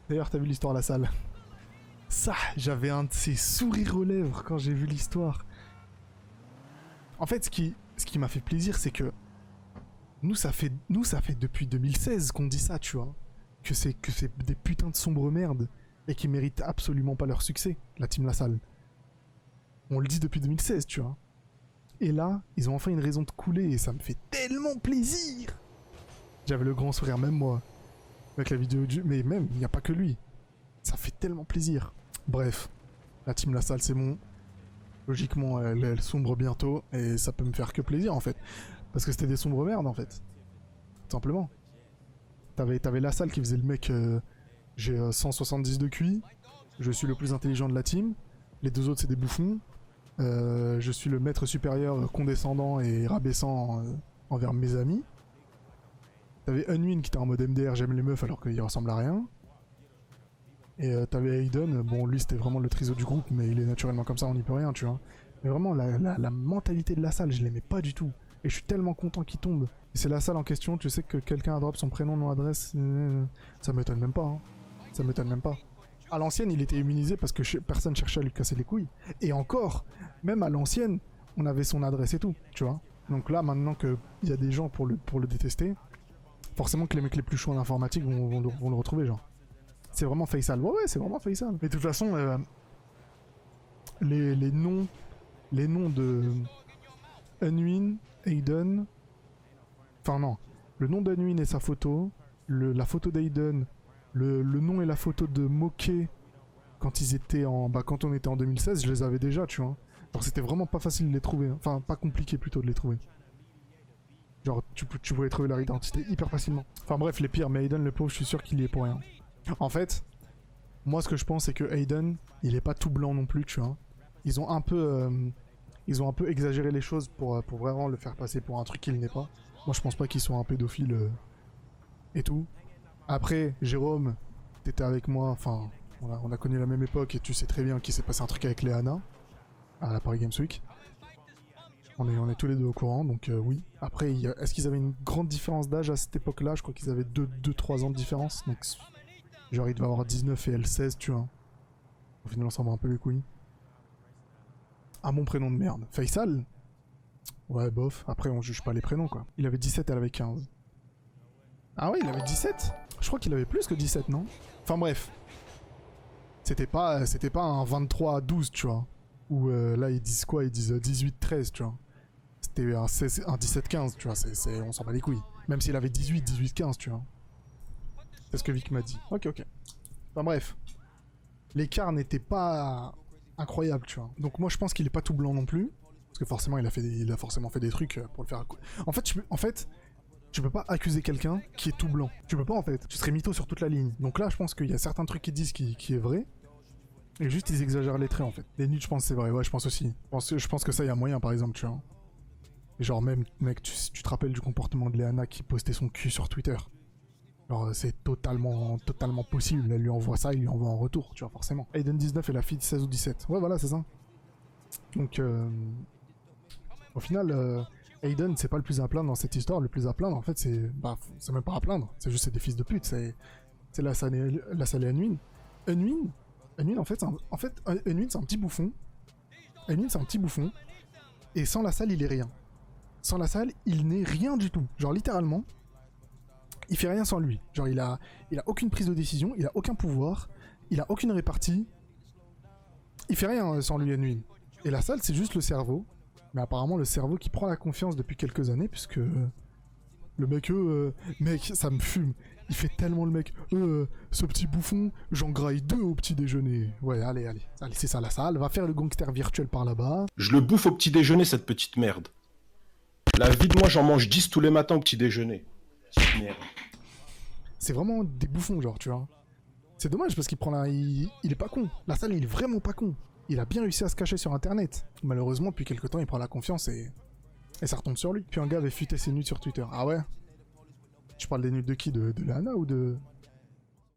D'ailleurs, t'as vu l'histoire de la salle? Ça, j'avais un de ces sourires aux lèvres quand j'ai vu l'histoire. En fait, ce qui m'a fait plaisir, c'est que nous, ça fait depuis 2016 qu'on dit ça, tu vois. Que c'est des putains de sombres merdes et qui méritent absolument pas leur succès, la Team LaSalle. On le dit depuis 2016, tu vois. Et là, ils ont enfin une raison de couler et ça me fait tellement plaisir. J'avais le grand sourire, même moi. Avec la vidéo du... Mais même, il n'y a pas que lui. Ça fait tellement plaisir. Bref, la Team LaSalle, c'est bon. Logiquement, elle sombre bientôt et ça peut me faire que plaisir, en fait. Parce que c'était des sombres merdes, en fait. Tout simplement. T'avais LaSalle qui faisait le mec... j'ai 170 de QI. Je suis le plus intelligent de la team. Les deux autres, c'est des bouffons. Je suis le maître supérieur condescendant et rabaissant envers mes amis. T'avais Unwin qui était en mode MDR, j'aime les meufs alors qu'il ressemble à rien. Et t'avais Aiden, bon lui c'était vraiment le triso du groupe, mais il est naturellement comme ça, on n'y peut rien, tu vois. Mais vraiment, la mentalité de LaSalle, je l'aimais pas du tout. Et je suis tellement content qu'il tombe. Et c'est LaSalle en question, tu sais que quelqu'un a drop son prénom, nom, adresse, ça m'étonne même pas, hein. Ça m'étonne même pas. À l'ancienne, il était immunisé parce que personne cherchait à lui casser les couilles. Et encore, même à l'ancienne, on avait son adresse et tout, tu vois. Donc là, maintenant qu'il y a des gens pour le détester, forcément que les mecs les plus chauds en informatique vont le retrouver, genre. C'est vraiment Faisal. Ouais, c'est vraiment Faisal. Mais de toute façon, les noms de Unwin, Aiden... Enfin non, le nom d'Unwin et sa photo, la photo d'Aiden, le nom et la photo de Moquet quand ils étaient en... Bah quand on était en 2016, je les avais déjà, tu vois. Alors c'était vraiment pas facile de les trouver, hein. Enfin pas compliqué plutôt de les trouver. Genre tu pouvais trouver leur identité hyper facilement. Enfin bref, les pires, mais Aiden le pauvre, je suis sûr qu'il y est pour rien. En fait, moi ce que je pense c'est que Aiden, il est pas tout blanc non plus, tu vois. Ils ont un peu exagéré les choses pour vraiment le faire passer pour un truc qu'il n'est pas. Moi je pense pas qu'il soit un pédophile et tout. Après, Jérôme, t'étais avec moi, enfin, on a connu la même époque et tu sais très bien qu'il s'est passé un truc avec Léana à la Paris Games Week. On est tous les deux au courant, donc oui. Après, est-ce qu'ils avaient une grande différence d'âge à cette époque-là? Je crois qu'ils avaient 2-3 ans de différence, donc genre il devait avoir 19 et elle 16, tu vois. Au final, on s'en va un peu les couilles. Un bon prénom de merde. Faisal? Ouais, bof. Après, on juge pas les prénoms, quoi. Il avait 17, elle avait 15. Ah ouais, il avait 17? Je crois qu'il avait plus que 17, non? Enfin bref. C'était pas un 23-12, tu vois. Ou là, ils disent quoi? Ils disent 18-13, tu vois. C'était un 17-15, tu vois. On s'en bat les couilles. Même s'il avait 18-15, tu vois. C'est ce que Vic m'a dit. Ok. Enfin bref. L'écart n'était pas incroyable, tu vois. Donc moi, je pense qu'il est pas tout blanc non plus. Parce que forcément, il a forcément fait des trucs pour le faire... En fait, tu peux pas accuser quelqu'un qui est tout blanc. Tu peux pas, en fait. Tu serais mytho sur toute la ligne. Donc là, je pense qu'il y a certains trucs qu'ils disent qui est vrai. Et juste, ils exagèrent les traits, en fait. Les nudes, je pense c'est vrai. Ouais, je pense aussi. Je pense que ça, il y a moyen, par exemple, tu vois. Et genre, même, mec, tu te rappelles du comportement de Léana qui postait son cul sur Twitter. Genre, c'est totalement possible. Elle lui envoie ça, il lui envoie en retour, tu vois, forcément. Aiden 19 et la fille de 16 ou 17. Ouais, voilà, c'est ça. Donc, au final... Aiden, c'est pas le plus à plaindre dans cette histoire. Le plus à plaindre, en fait, c'est... Bah, c'est même pas à plaindre. C'est juste des fils de pute. C'est LaSalle et Unwin. Unwin, en fait, Unwin, c'est un petit bouffon. Unwin, c'est un petit bouffon. Et sans LaSalle, il est rien. Sans LaSalle, il n'est rien du tout. Genre, littéralement, il fait rien sans lui. Genre, il a aucune prise de décision, il a aucun pouvoir, il a aucune répartie. Il fait rien sans lui, Unwin. Et LaSalle, c'est juste le cerveau. Mais apparemment, le cerveau qui prend la confiance depuis quelques années, puisque le mec, mec, ça me fume. Il fait tellement le mec, ce petit bouffon, j'en graille 2 au petit déjeuner. Ouais, allez, c'est ça la salle. Va faire le gangster virtuel par là-bas. Je le bouffe au petit déjeuner, cette petite merde. La vie de moi, j'en mange 10 tous les matins au petit déjeuner. Merde. C'est vraiment des bouffons, genre, tu vois. C'est dommage parce qu'il prend la... Il est pas con. La salle, il est vraiment pas con. Il a bien réussi à se cacher sur internet. Malheureusement, depuis quelques temps, il prend la confiance et ça retombe sur lui. Puis un gars avait fuité ses nudes sur Twitter. Ah ouais? Tu parles des nudes de qui? De Lana ou de